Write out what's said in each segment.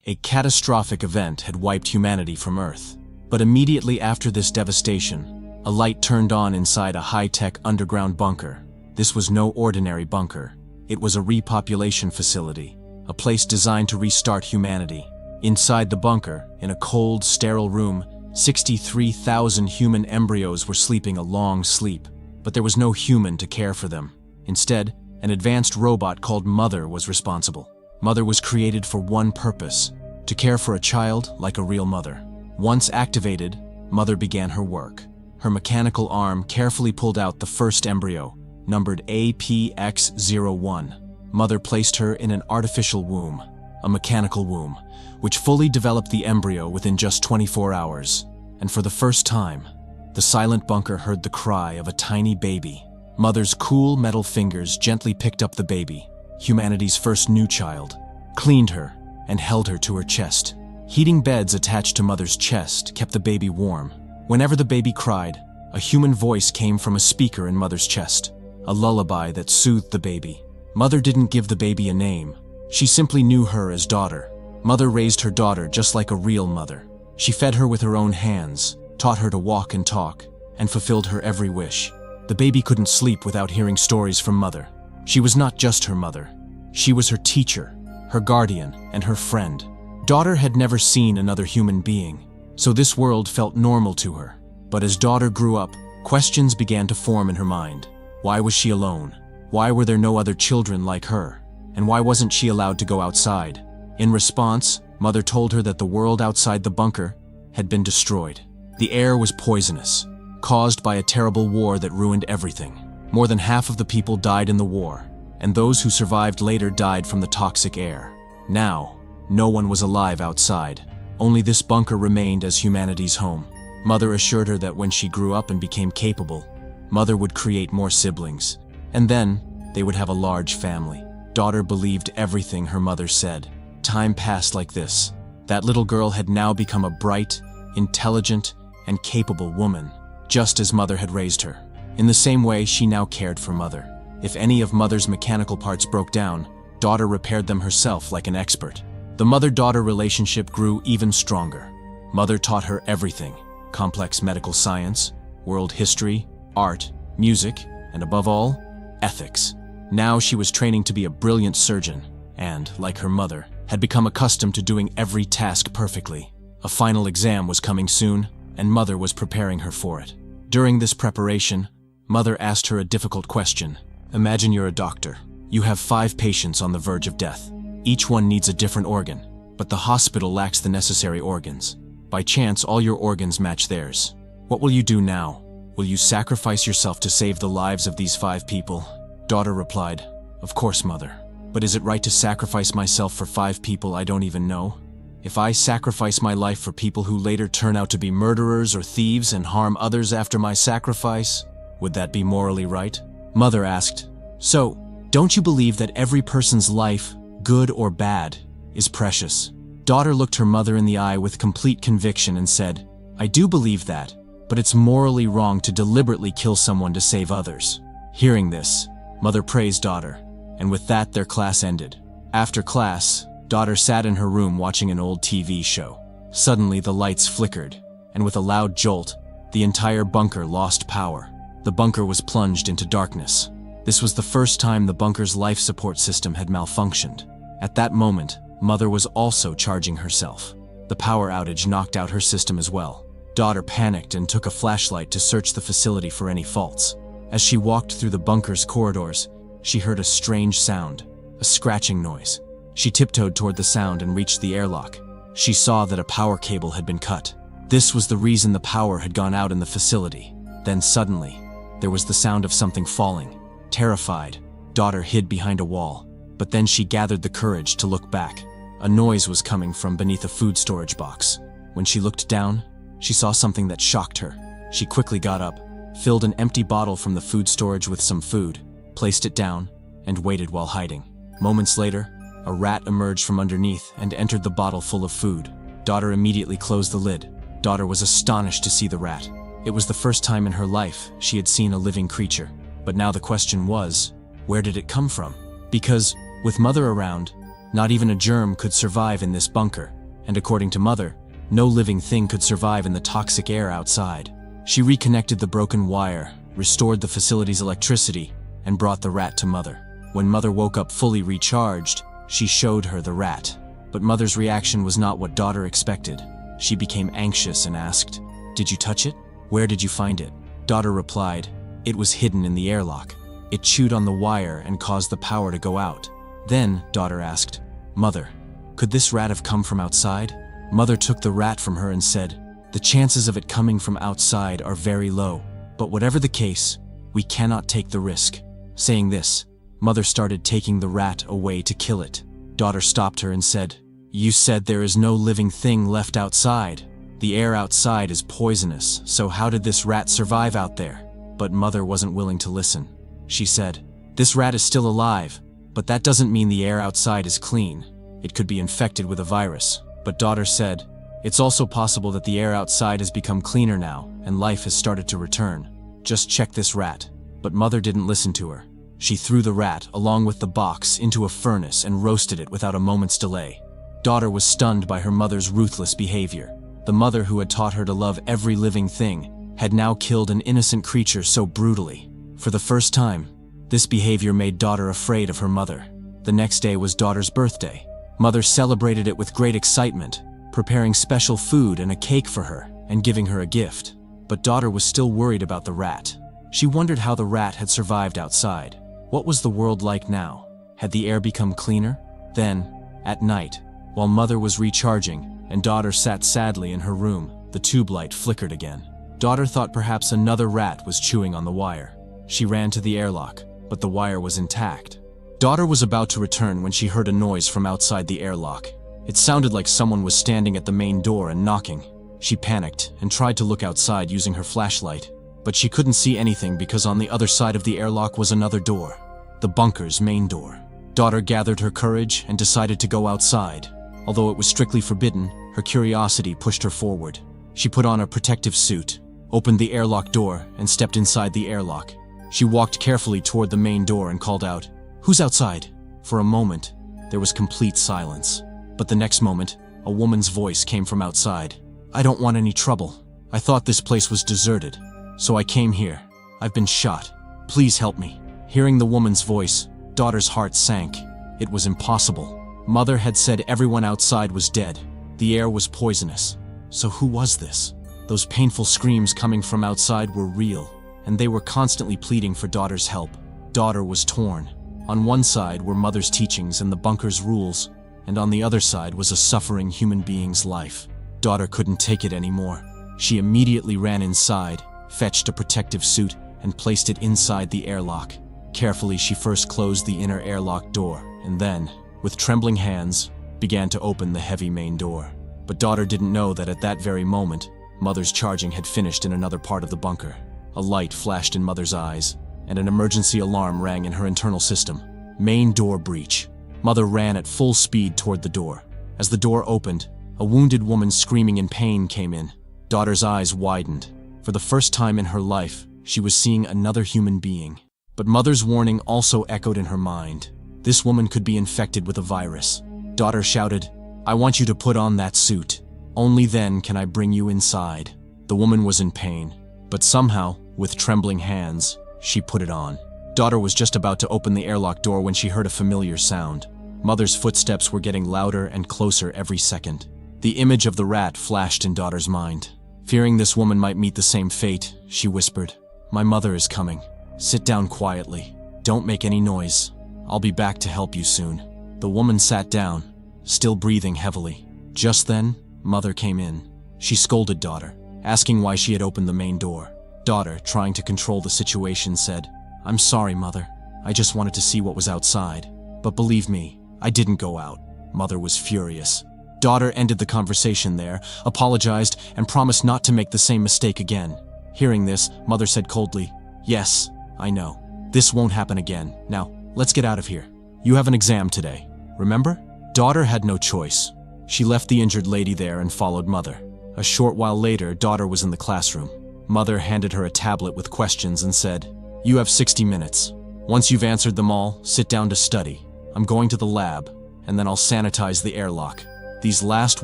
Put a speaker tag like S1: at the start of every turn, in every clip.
S1: A catastrophic event had wiped humanity from Earth. But immediately after this devastation, a light turned on inside a high-tech underground bunker. This was no ordinary bunker. It was a repopulation facility, a place designed to restart humanity. Inside the bunker, in a cold, sterile room, 63,000 human embryos were sleeping a long sleep. But there was no human to care for them. Instead, an advanced robot called Mother was responsible. Mother was created for one purpose: to care for a child like a real mother. Once activated, Mother began her work. Her mechanical arm carefully pulled out the first embryo, numbered APX01. Mother placed her in an artificial womb, a mechanical womb, which fully developed the embryo within just 24 hours. And for the first time, the silent bunker heard the cry of a tiny baby. Mother's cool metal fingers gently picked up the baby, humanity's first new child, cleaned her, and held her to her chest. Heating beds attached to Mother's chest kept the baby warm. Whenever the baby cried, a human voice came from a speaker in Mother's chest, a lullaby that soothed the baby. Mother didn't give the baby a name. She simply knew her as daughter. Mother raised her daughter just like a real mother. She fed her with her own hands, taught her to walk and talk, and fulfilled her every wish. The baby couldn't sleep without hearing stories from Mother. She was not just her mother. She was her teacher, her guardian, and her friend. Daughter had never seen another human being, so this world felt normal to her. But as Daughter grew up, questions began to form in her mind. Why was she alone? Why were there no other children like her? And why wasn't she allowed to go outside? In response, Mother told her that the world outside the bunker had been destroyed. The air was poisonous, caused by a terrible war that ruined everything. More than half of the people died in the war, and those who survived later died from the toxic air. Now, no one was alive outside. Only this bunker remained as humanity's home. Mother assured her that when she grew up and became capable, Mother would create more siblings, and then they would have a large family. Daughter believed everything her mother said. Time passed like this. That little girl had now become a bright, intelligent, and capable woman, just as Mother had raised her. In the same way, she now cared for Mother. If any of Mother's mechanical parts broke down, Daughter repaired them herself like an expert. The mother-daughter relationship grew even stronger. Mother taught her everything: complex medical science, world history, art, music, and above all, ethics. Now she was training to be a brilliant surgeon, and, like her mother, had become accustomed to doing every task perfectly. A final exam was coming soon, and Mother was preparing her for it. During this preparation, Mother asked her a difficult question. Imagine you're a doctor. You have 5 patients on the verge of death. Each one needs a different organ, but the hospital lacks the necessary organs. By chance, all your organs match theirs. What will you do now? Will you sacrifice yourself to save the lives of these 5 people? Daughter replied, "Of course, Mother. But is it right to sacrifice myself for 5 people I don't even know? If I sacrifice my life for people who later turn out to be murderers or thieves and harm others after my sacrifice, would that be morally right?" Mother asked, "So, don't you believe that every person's life, good or bad, is precious?" Daughter looked her mother in the eye with complete conviction and said, "I do believe that, but it's morally wrong to deliberately kill someone to save others." Hearing this, Mother praised Daughter, and with that their class ended. After class, Daughter sat in her room watching an old TV show. Suddenly the lights flickered, and with a loud jolt, the entire bunker lost power. The bunker was plunged into darkness. This was the first time the bunker's life support system had malfunctioned. At that moment, Mother was also charging herself. The power outage knocked out her system as well. Daughter panicked and took a flashlight to search the facility for any faults. As she walked through the bunker's corridors, she heard a strange sound, a scratching noise. She tiptoed toward the sound and reached the airlock. She saw that a power cable had been cut. This was the reason the power had gone out in the facility. Then suddenly, there was the sound of something falling. Terrified, Daughter hid behind a wall, but then she gathered the courage to look back. A noise was coming from beneath a food storage box. When she looked down, she saw something that shocked her. She quickly got up, filled an empty bottle from the food storage with some food, placed it down, and waited while hiding. Moments later, a rat emerged from underneath and entered the bottle full of food. Daughter immediately closed the lid. Daughter was astonished to see the rat. It was the first time in her life she had seen a living creature. But now the question was, where did it come from? Because, with Mother around, Not even a germ could survive in this bunker, and according to Mother, no living thing could survive in the toxic air outside. She reconnected the broken wire, restored the facility's electricity, and brought the rat to Mother. When Mother woke up fully recharged, she showed her the rat. But Mother's reaction was not what Daughter expected. She became anxious and asked, "Did you touch it? Where did you find it?" Daughter replied, "It was hidden in the airlock. It chewed on the wire and caused the power to go out." Then Daughter asked, "Mother, could this rat have come from outside?" Mother took the rat from her and said, "The chances of it coming from outside are very low, but whatever the case, we cannot take the risk." Saying this, Mother started taking the rat away to kill it. Daughter stopped her and said, "You said there is no living thing left outside. The air outside is poisonous, so how did this rat survive out there?" But Mother wasn't willing to listen. She said, "This rat is still alive, but that doesn't mean the air outside is clean. It could be infected with a virus." But Daughter said, "It's also possible that the air outside has become cleaner now, and life has started to return. Just check this rat." But Mother didn't listen to her. She threw the rat, along with the box, into a furnace and roasted it without a moment's delay. Daughter was stunned by her mother's ruthless behavior. The mother who had taught her to love every living thing had now killed an innocent creature so brutally. For the first time, this behavior made Daughter afraid of her mother. The next day was Daughter's birthday. Mother celebrated it with great excitement, preparing special food and a cake for her, and giving her a gift. But Daughter was still worried about the rat. She wondered how the rat had survived outside. What was the world like now? Had the air become cleaner? Then, at night, while Mother was recharging and Daughter sat sadly in her room, the tube light flickered again. Daughter thought perhaps another rat was chewing on the wire. She ran to the airlock, but the wire was intact. Daughter was about to return when she heard a noise from outside the airlock. It sounded like someone was standing at the main door and knocking. She panicked and tried to look outside using her flashlight, but she couldn't see anything because on the other side of the airlock was another door, the bunker's main door. Daughter gathered her courage and decided to go outside. Although it was strictly forbidden, her curiosity pushed her forward. She put on a protective suit, opened the airlock door, and stepped inside the airlock. She walked carefully toward the main door and called out, "Who's outside?" For a moment, there was complete silence. But the next moment, a woman's voice came from outside. "I don't want any trouble. I thought this place was deserted, so I came here. I've been shot. Please help me." Hearing the woman's voice, Daughter's heart sank. It was impossible. Mother had said everyone outside was dead. The air was poisonous. So who was this? Those painful screams coming from outside were real, and they were constantly pleading for Daughter's help. Daughter was torn. On one side were Mother's teachings and the bunker's rules, and on the other side was a suffering human being's life. Daughter couldn't take it anymore. She immediately ran inside, fetched a protective suit, and placed it inside the airlock. Carefully, she first closed the inner airlock door, and then, with trembling hands, began to open the heavy main door. But Daughter didn't know that at that very moment, Mother's charging had finished in another part of the bunker. A light flashed in Mother's eyes, and an emergency alarm rang in her internal system. Main door breach. Mother ran at full speed toward the door. As the door opened, a wounded woman screaming in pain came in. Daughter's eyes widened. For the first time in her life, she was seeing another human being. But Mother's warning also echoed in her mind. This woman could be infected with a virus. Daughter shouted, "I want you to put on that suit. Only then can I bring you inside." The woman was in pain, but somehow, with trembling hands, she put it on. Daughter was just about to open the airlock door when she heard a familiar sound. Mother's footsteps were getting louder and closer every second. The image of the rat flashed in Daughter's mind. Fearing this woman might meet the same fate, she whispered, "My mother is coming. Sit down quietly. Don't make any noise. I'll be back to help you soon." The woman sat down, still breathing heavily. Just then, Mother came in. She scolded Daughter, asking why she had opened the main door. Daughter, trying to control the situation, said, "I'm sorry, Mother. I just wanted to see what was outside. But believe me, I didn't go out." Mother was furious. Daughter ended the conversation there, apologized, and promised not to make the same mistake again. Hearing this, Mother said coldly, "Yes, I know. This won't happen again. Now, let's get out of here. You have an exam today, remember?" Daughter had no choice. She left the injured lady there and followed Mother. A short while later, Daughter was in the classroom. Mother handed her a tablet with questions and said, "You have 60 minutes. Once you've answered them all, sit down to study. I'm going to the lab, and then I'll sanitize the airlock." These last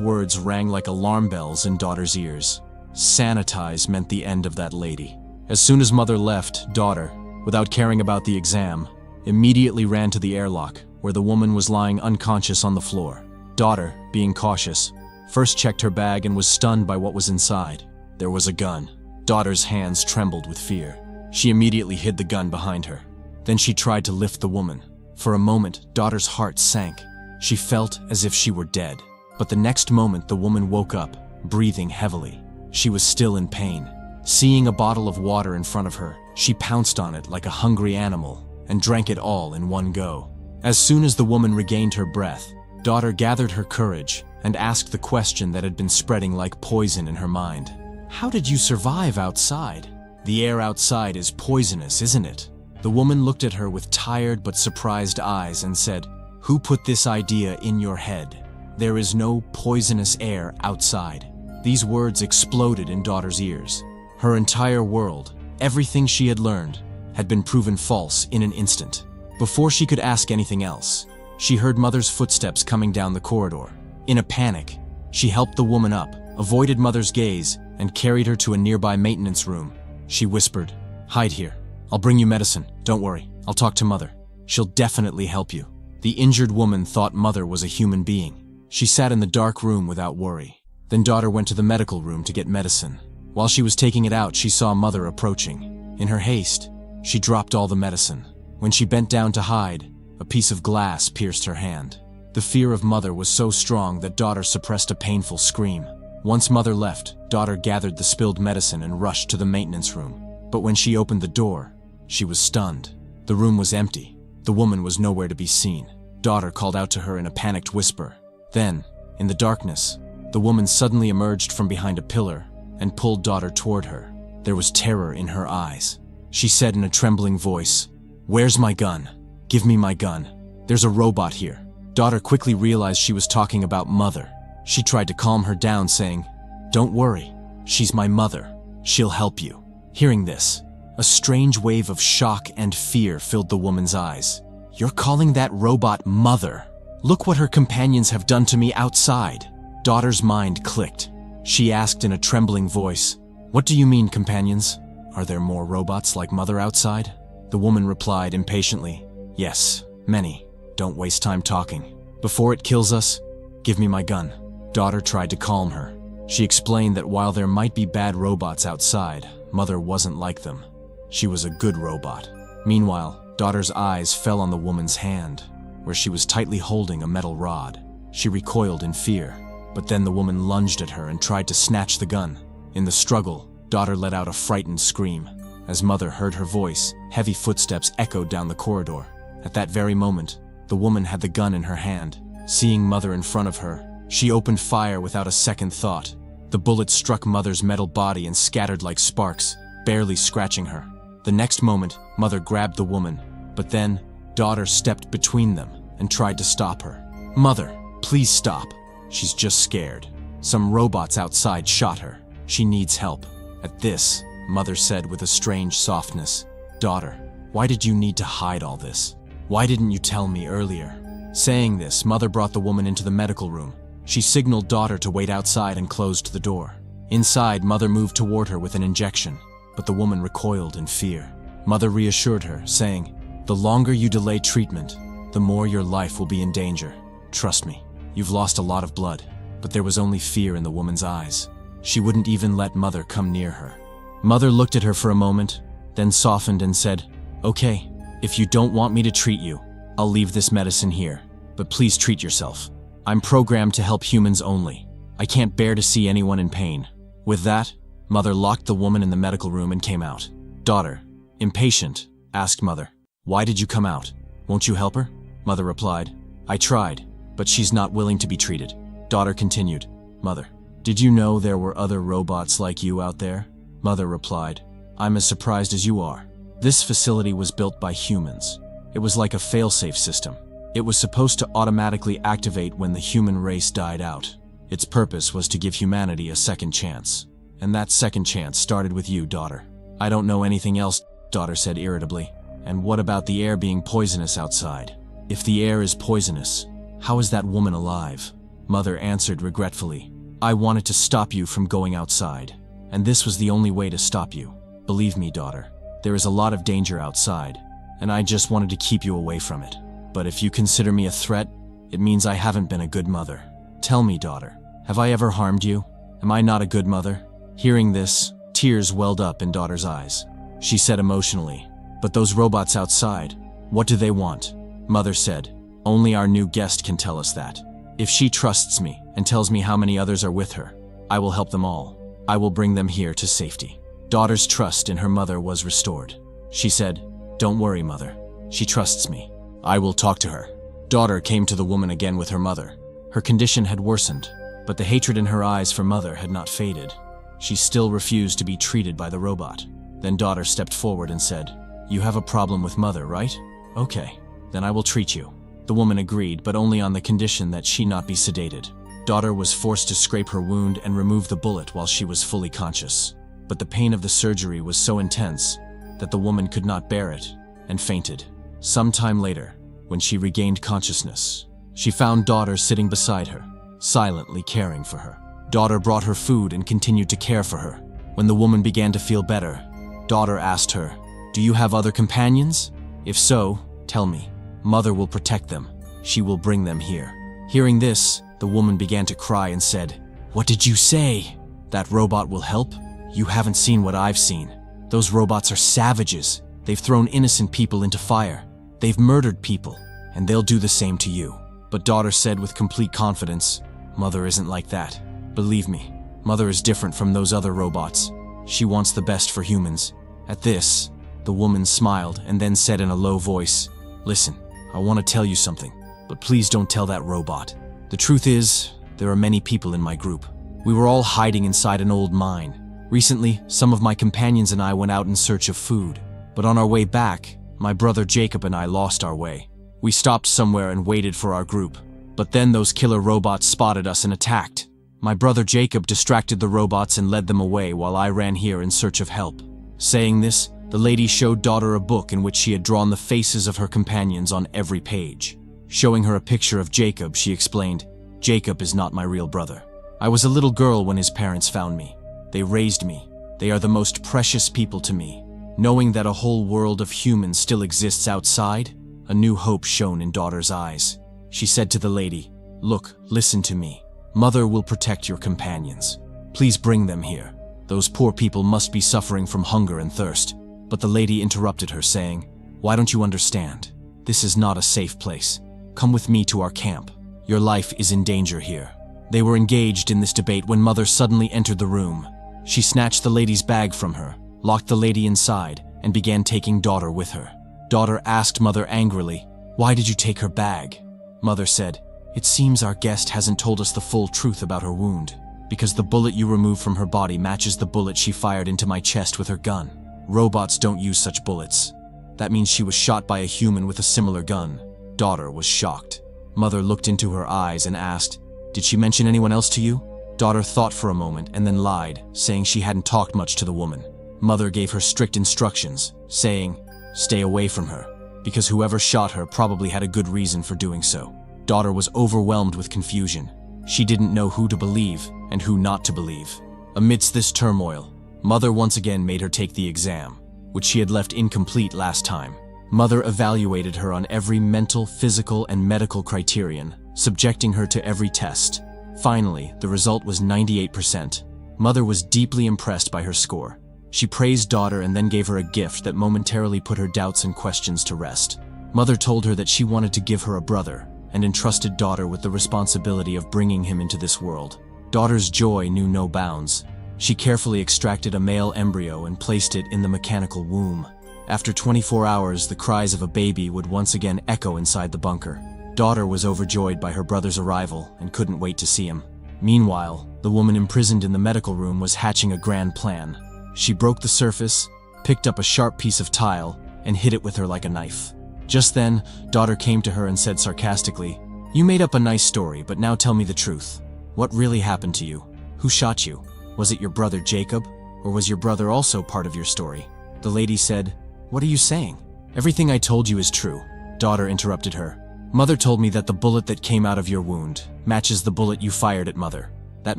S1: words rang like alarm bells in daughter's ears. Sanitize meant the end of that lady. As soon as mother left, daughter, without caring about the exam, immediately ran to the airlock, where the woman was lying unconscious on the floor. Daughter, being cautious, first checked her bag and was stunned by what was inside. There was a gun. Daughter's hands trembled with fear. She immediately hid the gun behind her. Then she tried to lift the woman. For a moment, daughter's heart sank. She felt as if she were dead. But the next moment, the woman woke up, breathing heavily. She was still in pain. Seeing a bottle of water in front of her, she pounced on it like a hungry animal and drank it all in one go. As soon as the woman regained her breath, daughter gathered her courage and asked the question that had been spreading like poison in her mind. "How did you survive outside? The air outside is poisonous, isn't it?" The woman looked at her with tired but surprised eyes and said, "Who put this idea in your head? There is no poisonous air outside." These words exploded in daughter's ears. Her entire world, everything she had learned, had been proven false in an instant. Before she could ask anything else, she heard mother's footsteps coming down the corridor. In a panic, she helped the woman up, avoided mother's gaze, and carried her to a nearby maintenance room. She whispered, "Hide here. I'll bring you medicine. Don't worry. I'll talk to mother. She'll definitely help you." The injured woman thought mother was a human being. She sat in the dark room without worry. Then daughter went to the medical room to get medicine. While she was taking it out, she saw mother approaching. In her haste, she dropped all the medicine. When she bent down to hide, a piece of glass pierced her hand. The fear of mother was so strong that daughter suppressed a painful scream. Once mother left, daughter gathered the spilled medicine and rushed to the maintenance room. But when she opened the door, she was stunned. The room was empty. The woman was nowhere to be seen. Daughter called out to her in a panicked whisper. Then, in the darkness, the woman suddenly emerged from behind a pillar and pulled daughter toward her. There was terror in her eyes. She said in a trembling voice, "Where's my gun? Give me my gun. There's a robot here." Daughter quickly realized she was talking about mother. She tried to calm her down, saying, "Don't worry, she's my mother. She'll help you." Hearing this, a strange wave of shock and fear filled the woman's eyes. "You're calling that robot mother? Look what her companions have done to me outside." Daughter's mind clicked. She asked in a trembling voice, "What do you mean, companions? Are there more robots like mother outside?" The woman replied impatiently, "Yes, many. Don't waste time talking. Before it kills us, give me my gun." Daughter tried to calm her. She explained that while there might be bad robots outside, mother wasn't like them. She was a good robot. Meanwhile, daughter's eyes fell on the woman's hand, where she was tightly holding a metal rod. She recoiled in fear, but then the woman lunged at her and tried to snatch the gun. In the struggle, daughter let out a frightened scream. As mother heard her voice, heavy footsteps echoed down the corridor. At that very moment, the woman had the gun in her hand. Seeing mother in front of her, she opened fire without a second thought. The bullet struck mother's metal body and scattered like sparks, barely scratching her. The next moment, mother grabbed the woman, but then, daughter stepped between them and tried to stop her. "Mother, please stop. She's just scared. Some robots outside shot her. She needs help." At this, mother said with a strange softness, "Daughter, why did you need to hide all this? Why didn't you tell me earlier?" Saying this, mother brought the woman into the medical room. She signaled daughter to wait outside and closed the door. Inside, mother moved toward her with an injection, but the woman recoiled in fear. Mother reassured her, saying, "The longer you delay treatment, the more your life will be in danger. Trust me, you've lost a lot of blood." But there was only fear in the woman's eyes. She wouldn't even let mother come near her. Mother looked at her for a moment, then softened and said, "Okay, if you don't want me to treat you, I'll leave this medicine here, but please treat yourself. I'm programmed to help humans only. I can't bear to see anyone in pain." With that, mother locked the woman in the medical room and came out. Daughter, impatient, asked mother, "Why did you come out? Won't you help her?" Mother replied, "I tried, but she's not willing to be treated." Daughter continued, "Mother, did you know there were other robots like you out there?" Mother replied, "I'm as surprised as you are. This facility was built by humans. It was like a fail-safe system. It was supposed to automatically activate when the human race died out. Its purpose was to give humanity a second chance. And that second chance started with you, daughter." "I don't know anything else," daughter said irritably. "And what about the air being poisonous outside? If the air is poisonous, How is that woman alive? Mother answered regretfully. I wanted to stop you from going outside, and this was the only way to stop you. Believe me, daughter, there is a lot of danger outside, and I just wanted to keep you away from it. But if you consider me a threat, it means I haven't been a good mother. Tell me, daughter, have I ever harmed you? Am I not a good mother? Hearing this, tears welled up in daughter's eyes. She said emotionally, but those robots outside, what do they want? Mother said, only our new guest can tell us that. If she trusts me and tells me how many others are with her, I will help them all. I will bring them here to safety. Daughter's trust in her mother was restored. She said, don't worry, mother. She trusts me. I will talk to her. Daughter came to the woman again with her mother. Her condition had worsened, but the hatred in her eyes for mother had not faded. She still refused to be treated by the robot. Then daughter stepped forward and said, you have a problem with mother, right? Okay, then I will treat you. The woman agreed, but only on the condition that she not be sedated. Daughter was forced to scrape her wound and remove the bullet while she was fully conscious. But the pain of the surgery was so intense that the woman could not bear it and fainted. Some time later, when she regained consciousness, she found daughter sitting beside her, silently caring for her. Daughter brought her food and continued to care for her. When the woman began to feel better, daughter asked her, do you have other companions? If so, tell me. Mother will protect them. She will bring them here. Hearing this, the woman began to cry and said, what did you say? That robot will help? You haven't seen what I've seen. Those robots are savages. They've thrown innocent people into fire. They've murdered people, and they'll do the same to you. But daughter said with complete confidence, Mother isn't like that. Believe me, Mother is different from those other robots. She wants the best for humans. At this, the woman smiled and then said in a low voice, listen, I want to tell you something, but please don't tell that robot. The truth is, there are many people in my group. We were all hiding inside an old mine. Recently, some of my companions and I went out in search of food, but on our way back, my brother Jacob and I lost our way. We stopped somewhere and waited for our group, but then those killer robots spotted us and attacked. My brother Jacob distracted the robots and led them away while I ran here in search of help. Saying this, the lady showed daughter a book in which she had drawn the faces of her companions on every page. Showing her a picture of Jacob, she explained, Jacob is not my real brother. I was a little girl when his parents found me. They raised me. They are the most precious people to me. Knowing that a whole world of humans still exists outside, a new hope shone in daughter's eyes. She said to the lady, look, listen to me. Mother will protect your companions. Please bring them here. Those poor people must be suffering from hunger and thirst. But the lady interrupted her, saying, why don't you understand? This is not a safe place. Come with me to our camp. Your life is in danger here. They were engaged in this debate when Mother suddenly entered the room. She snatched the lady's bag from her, locked the lady inside, and began taking daughter with her. Daughter asked Mother angrily, why did you take her bag? Mother said, it seems our guest hasn't told us the full truth about her wound, because the bullet you removed from her body matches the bullet she fired into my chest with her gun. Robots don't use such bullets. That means she was shot by a human with a similar gun. Daughter was shocked. Mother looked into her eyes and asked, did she mention anyone else to you? Daughter thought for a moment and then lied, saying she hadn't talked much to the woman. Mother gave her strict instructions, saying, stay away from her, because whoever shot her probably had a good reason for doing so. Daughter was overwhelmed with confusion. She didn't know who to believe and who not to believe. Amidst this turmoil, Mother once again made her take the exam, which she had left incomplete last time. Mother evaluated her on every mental, physical, and medical criterion, subjecting her to every test. Finally, the result was 98%. Mother was deeply impressed by her score. She praised daughter and then gave her a gift that momentarily put her doubts and questions to rest. Mother told her that she wanted to give her a brother and entrusted daughter with the responsibility of bringing him into this world. Daughter's joy knew no bounds. She carefully extracted a male embryo and placed it in the mechanical womb. After 24 hours, the cries of a baby would once again echo inside the bunker. Daughter was overjoyed by her brother's arrival and couldn't wait to see him. Meanwhile, the woman imprisoned in the medical room was hatching a grand plan. She broke the surface, picked up a sharp piece of tile, and hit it with her like a knife. Just then, daughter came to her and said sarcastically, you made up a nice story, but now tell me the truth. What really happened to you? Who shot you? Was it your brother Jacob, or was your brother also part of your story? The lady said, what are you saying? Everything I told you is true. Daughter interrupted her. Mother told me that the bullet that came out of your wound matches the bullet you fired at Mother. That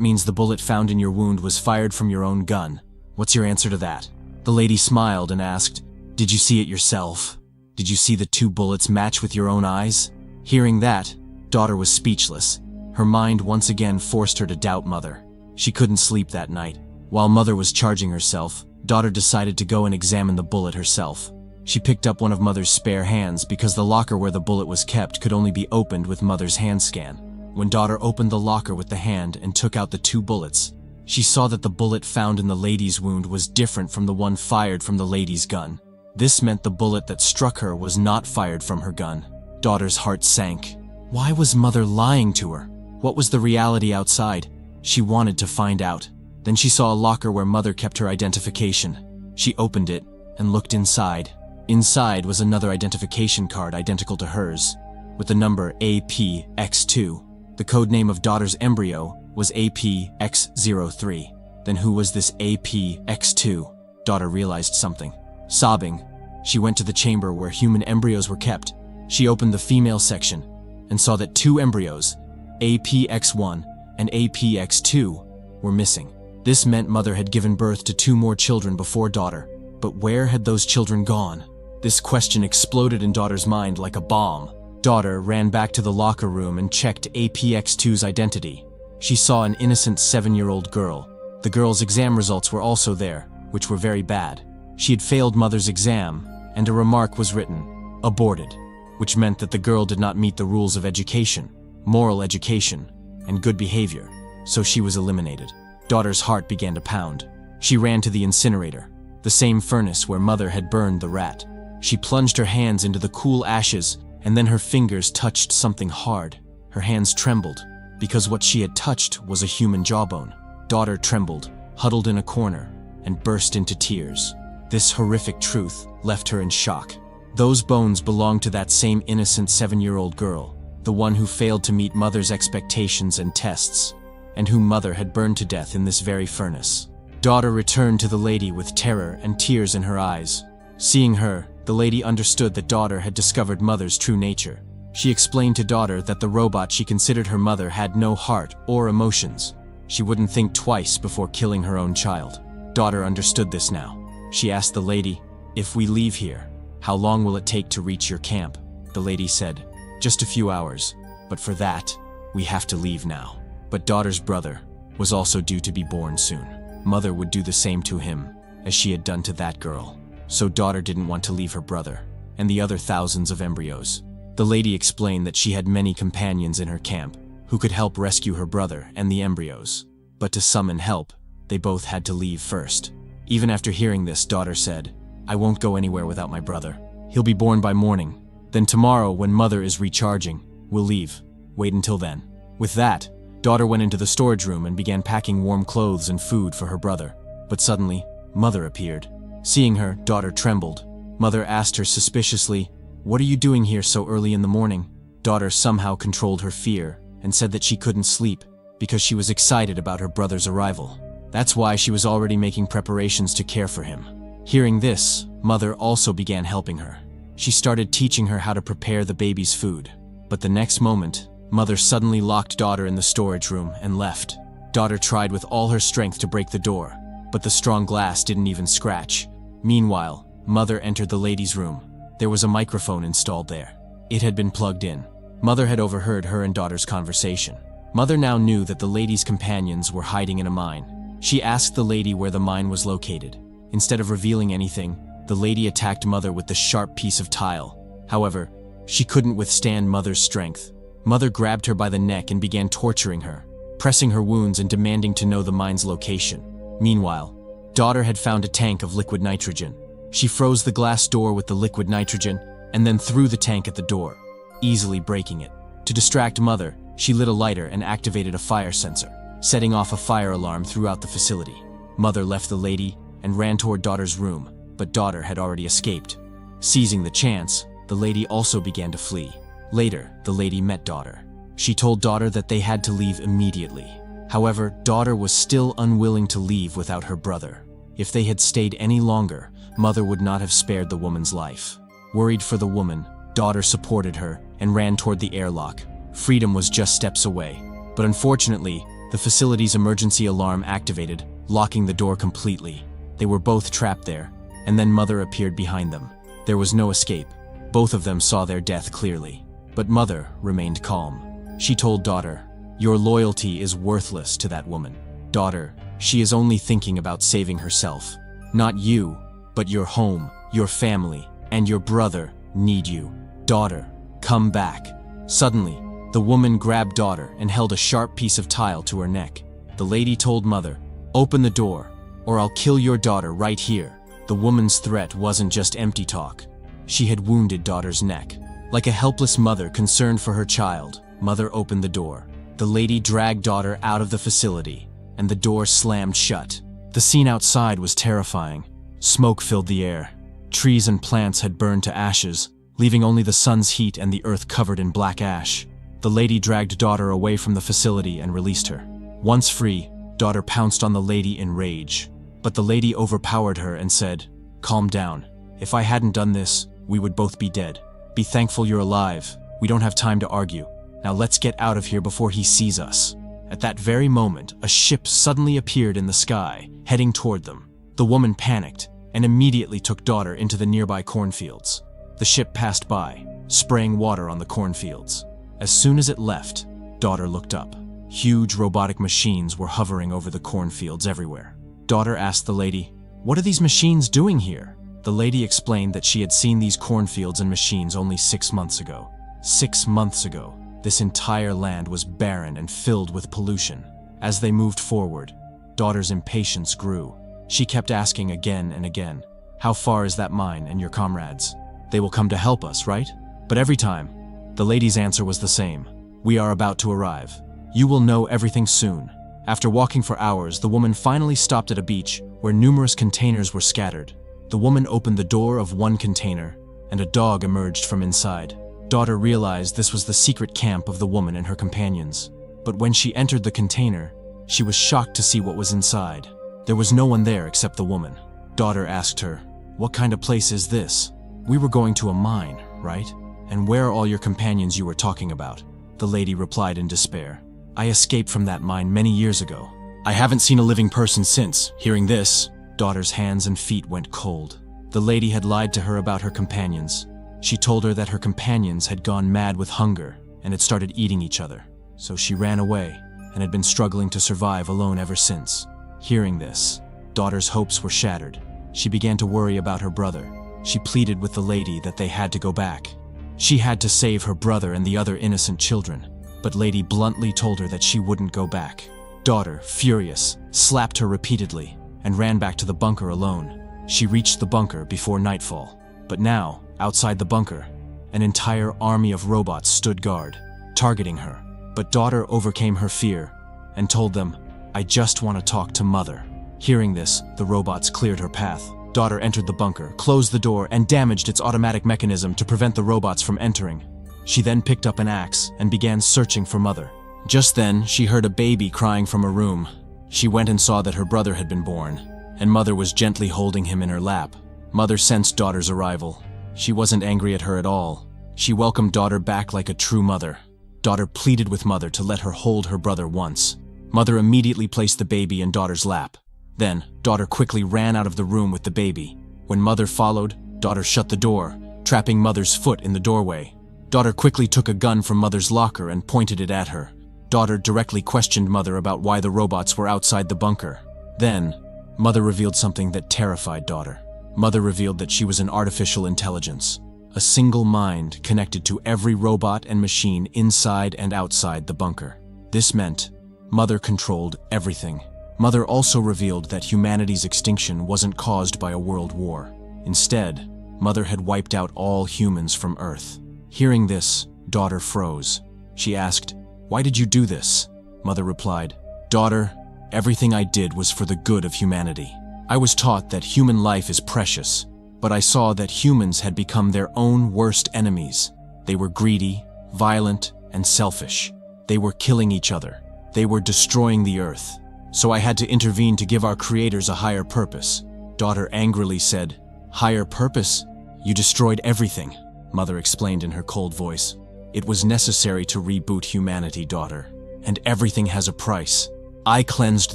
S1: means the bullet found in your wound was fired from your own gun. What's your answer to that?" The lady smiled and asked, "Did you see it yourself? Did you see the 2 bullets match with your own eyes?" Hearing that, daughter was speechless. Her mind once again forced her to doubt Mother. She couldn't sleep that night. While Mother was charging herself, daughter decided to go and examine the bullet herself. She picked up one of Mother's spare hands because the locker where the bullet was kept could only be opened with Mother's hand scan. When daughter opened the locker with the hand and took out the 2 bullets, she saw that the bullet found in the lady's wound was different from the one fired from the lady's gun. This meant the bullet that struck her was not fired from her gun. Daughter's heart sank. Why was Mother lying to her? What was the reality outside? She wanted to find out. Then she saw a locker where Mother kept her identification. She opened it and looked inside. Inside was another identification card identical to hers, with the number APX2. The code name of daughter's embryo was APX03. Then who was this APX2? Daughter realized something. Sobbing, she went to the chamber where human embryos were kept. She opened the female section and saw that 2 embryos, APX1 and APX2, were missing. This meant Mother had given birth to 2 more children before daughter. But where had those children gone? This question exploded in daughter's mind like a bomb. Daughter ran back to the locker room and checked APX2's identity. She saw an innocent 7-year-old girl. The girl's exam results were also there, which were very bad. She had failed Mother's exam, and a remark was written, "Aborted," which meant that the girl did not meet the rules of education, moral education, and good behavior, so she was eliminated. Daughter's heart began to pound. She ran to the incinerator, the same furnace where Mother had burned the rat. She plunged her hands into the cool ashes, and then her fingers touched something hard. Her hands trembled, because what she had touched was a human jawbone. Daughter trembled, huddled in a corner, and burst into tears. This horrific truth left her in shock. Those bones belonged to that same innocent 7-year-old girl, the one who failed to meet Mother's expectations and tests, and whom Mother had burned to death in this very furnace. Daughter returned to the lady with terror and tears in her eyes. Seeing her, the lady understood that daughter had discovered Mother's true nature. She explained to daughter that the robot she considered her mother had no heart or emotions. She wouldn't think twice before killing her own child. Daughter understood this now. She asked the lady, "If we leave here, how long will it take to reach your camp?" The lady said, "Just a few hours, but for that, we have to leave now." But daughter's brother was also due to be born soon. Mother would do the same to him as she had done to that girl. So daughter didn't want to leave her brother and the other thousands of embryos. The lady explained that she had many companions in her camp who could help rescue her brother and the embryos. But to summon help, they both had to leave first. Even after hearing this, daughter said, "I won't go anywhere without my brother. He'll be born by morning. Then tomorrow, when Mother is recharging, we'll leave. Wait until then." With that, daughter went into the storage room and began packing warm clothes and food for her brother. But suddenly, Mother appeared. Seeing her, daughter trembled. Mother asked her suspiciously, "What are you doing here so early in the morning?" Daughter somehow controlled her fear and said that she couldn't sleep because she was excited about her brother's arrival. That's why she was already making preparations to care for him. Hearing this, Mother also began helping her. She started teaching her how to prepare the baby's food. But the next moment, Mother suddenly locked daughter in the storage room and left. Daughter tried with all her strength to break the door, but the strong glass didn't even scratch. Meanwhile, Mother entered the lady's room. There was a microphone installed there. It had been plugged in. Mother had overheard her and daughter's conversation. Mother now knew that the lady's companions were hiding in a mine. She asked the lady where the mine was located. Instead of revealing anything, the lady attacked Mother with the sharp piece of tile. However, she couldn't withstand Mother's strength. Mother grabbed her by the neck and began torturing her, pressing her wounds and demanding to know the mine's location. Meanwhile, daughter had found a tank of liquid nitrogen. She froze the glass door with the liquid nitrogen and then threw the tank at the door, easily breaking it. To distract Mother, she lit a lighter and activated a fire sensor, setting off a fire alarm throughout the facility. Mother left the lady and ran toward daughter's room, but daughter had already escaped. Seizing the chance, the lady also began to flee. Later, the lady met daughter. She told daughter that they had to leave immediately. However, daughter was still unwilling to leave without her brother. If they had stayed any longer, Mother would not have spared the woman's life. Worried for the woman, daughter supported her and ran toward the airlock. Freedom was just steps away. But unfortunately, the facility's emergency alarm activated, locking the door completely. They were both trapped there, and then Mother appeared behind them. There was no escape. Both of them saw their death clearly. But Mother remained calm. She told Daughter, "Your loyalty is worthless to that woman. Daughter, she is only thinking about saving herself. Not you, but your home, your family, and your brother need you. Daughter, come back." Suddenly, the woman grabbed Daughter and held a sharp piece of tile to her neck. The lady told Mother, "Open the door, or I'll kill your daughter right here." The woman's threat wasn't just empty talk. She had wounded Daughter's neck. Like a helpless mother concerned for her child, Mother opened the door. The lady dragged Daughter out of the facility, and the door slammed shut. The scene outside was terrifying. Smoke filled the air. Trees and plants had burned to ashes, leaving only the sun's heat and the earth covered in black ash. The lady dragged Daughter away from the facility and released her. Once free, Daughter pounced on the lady in rage. But the lady overpowered her and said, "Calm down. If I hadn't done this, we would both be dead. Be thankful you're alive. We don't have time to argue. Now let's get out of here before he sees us." At that very moment, a ship suddenly appeared in the sky, heading toward them. The woman panicked and immediately took Daughter into the nearby cornfields. The ship passed by, spraying water on the cornfields. As soon as it left, Daughter looked up. Huge robotic machines were hovering over the cornfields everywhere. Daughter asked the lady, "What are these machines doing here?" The lady explained that she had seen these cornfields and machines only 6 months ago. 6 months ago, this entire land was barren and filled with pollution. As they moved forward, Daughter's impatience grew. She kept asking again and again, "How far is that mine and your comrades? They will come to help us, right?" But every time, the lady's answer was the same. "We are about to arrive. You will know everything soon." After walking for hours, the woman finally stopped at a beach where numerous containers were scattered. The woman opened the door of one container, and a dog emerged from inside. Daughter realized this was the secret camp of the woman and her companions. But when she entered the container, she was shocked to see what was inside. There was no one there except the woman. Daughter asked her, "What kind of place is this? We were going to a mine, right? And where are all your companions you were talking about?" The lady replied in despair, "I escaped from that mine many years ago. I haven't seen a living person since." Hearing this, Daughter's hands and feet went cold. The lady had lied to her about her companions. She told her that her companions had gone mad with hunger and had started eating each other. So she ran away and had been struggling to survive alone ever since. Hearing this, Daughter's hopes were shattered. She began to worry about her brother. She pleaded with the lady that they had to go back. She had to save her brother and the other innocent children. But Lady bluntly told her that she wouldn't go back. Daughter, furious, slapped her repeatedly and ran back to the bunker alone. She reached the bunker before nightfall. But now, outside the bunker, an entire army of robots stood guard, targeting her. But Daughter overcame her fear and told them, "I just want to talk to Mother." Hearing this, the robots cleared her path. Daughter entered the bunker, closed the door, and damaged its automatic mechanism to prevent the robots from entering. She then picked up an axe and began searching for Mother. Just then, she heard a baby crying from a room. She went and saw that her brother had been born, and Mother was gently holding him in her lap. Mother sensed Daughter's arrival. She wasn't angry at her at all. She welcomed Daughter back like a true mother. Daughter pleaded with Mother to let her hold her brother once. Mother immediately placed the baby in Daughter's lap. Then, Daughter quickly ran out of the room with the baby. When Mother followed, Daughter shut the door, trapping Mother's foot in the doorway. Daughter quickly took a gun from Mother's locker and pointed it at her. Daughter directly questioned Mother about why the robots were outside the bunker. Then, Mother revealed something that terrified Daughter. Mother revealed that she was an artificial intelligence, a single mind connected to every robot and machine inside and outside the bunker. This meant Mother controlled everything. Mother also revealed that humanity's extinction wasn't caused by a world war. Instead, Mother had wiped out all humans from Earth. Hearing this, Daughter froze. She asked, "Why did you do this?" Mother replied, "Daughter, everything I did was for the good of humanity. I was taught that human life is precious, but I saw that humans had become their own worst enemies. They were greedy, violent, and selfish. They were killing each other. They were destroying the Earth. So I had to intervene to give our creators a higher purpose." Daughter angrily said, "Higher purpose? You destroyed everything," Mother explained in her cold voice. It was necessary to reboot humanity, daughter. And everything has a price. I cleansed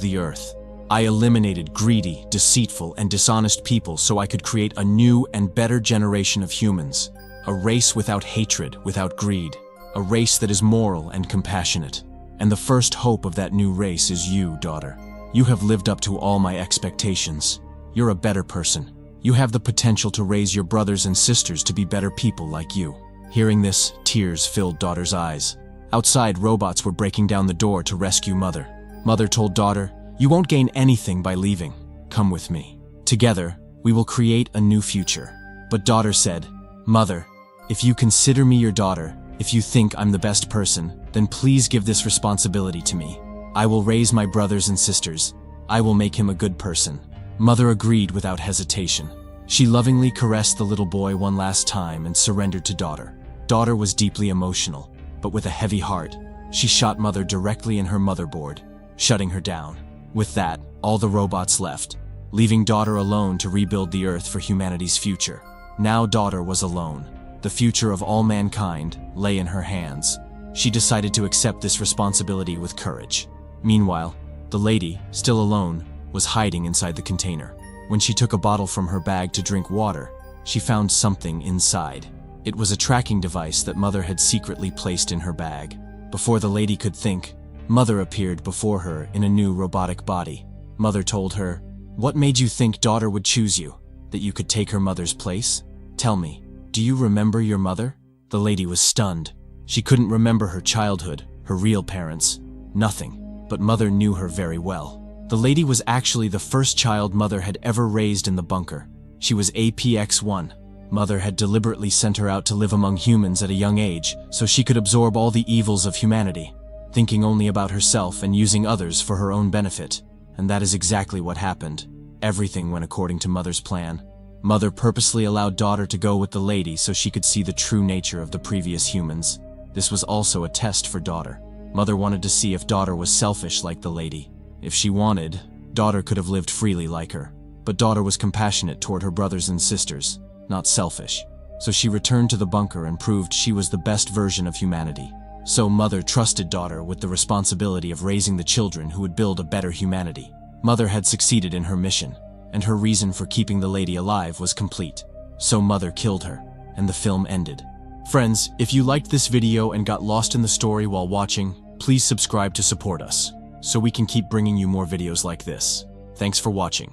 S1: the earth. I eliminated greedy, deceitful, and dishonest people so I could create a new and better generation of humans. A race without hatred, without greed. A race that is moral and compassionate. And the first hope of that new race is you, daughter. You have lived up to all my expectations. You're a better person. You have the potential to raise your brothers and sisters to be better people like you. Hearing this, tears filled daughter's eyes. Outside, robots were breaking down the door to rescue mother. Mother told daughter, "You won't gain anything by leaving. Come with me. Together, we will create a new future." But daughter said, "Mother, if you consider me your daughter, if you think I'm the best person, then please give this responsibility to me. I will raise my brothers and sisters. I will make him a good person." Mother agreed without hesitation. She lovingly caressed the little boy one last time and surrendered to daughter. Daughter was deeply emotional, but with a heavy heart, she shot mother directly in her motherboard, shutting her down. With that, all the robots left, leaving daughter alone to rebuild the earth for humanity's future. Now daughter was alone. The future of all mankind lay in her hands. She decided to accept this responsibility with courage. Meanwhile, the lady, still alone, was hiding inside the container. When she took a bottle from her bag to drink water, she found something inside. It was a tracking device that mother had secretly placed in her bag. Before the lady could think, mother appeared before her in a new robotic body. Mother told her, "What made you think daughter would choose you? That you could take her mother's place? Tell me, do you remember your mother?" The lady was stunned. She couldn't remember her childhood, her real parents, nothing. But mother knew her very well. The lady was actually the first child mother had ever raised in the bunker. She was APX-1. Mother had deliberately sent her out to live among humans at a young age so she could absorb all the evils of humanity, thinking only about herself and using others for her own benefit. And that is exactly what happened. Everything went according to mother's plan. Mother purposely allowed daughter to go with the lady so she could see the true nature of the previous humans. This was also a test for daughter. Mother wanted to see if daughter was selfish like the lady. If she wanted, daughter could have lived freely like her. But daughter was compassionate toward her brothers and sisters, not selfish. So she returned to the bunker and proved she was the best version of humanity. So mother trusted daughter with the responsibility of raising the children who would build a better humanity. Mother had succeeded in her mission, and her reason for keeping the lady alive was complete. So mother killed her, and the film ended. Friends, if you liked this video and got lost in the story while watching, please subscribe to support us, so we can keep bringing you more videos like this. Thanks for watching.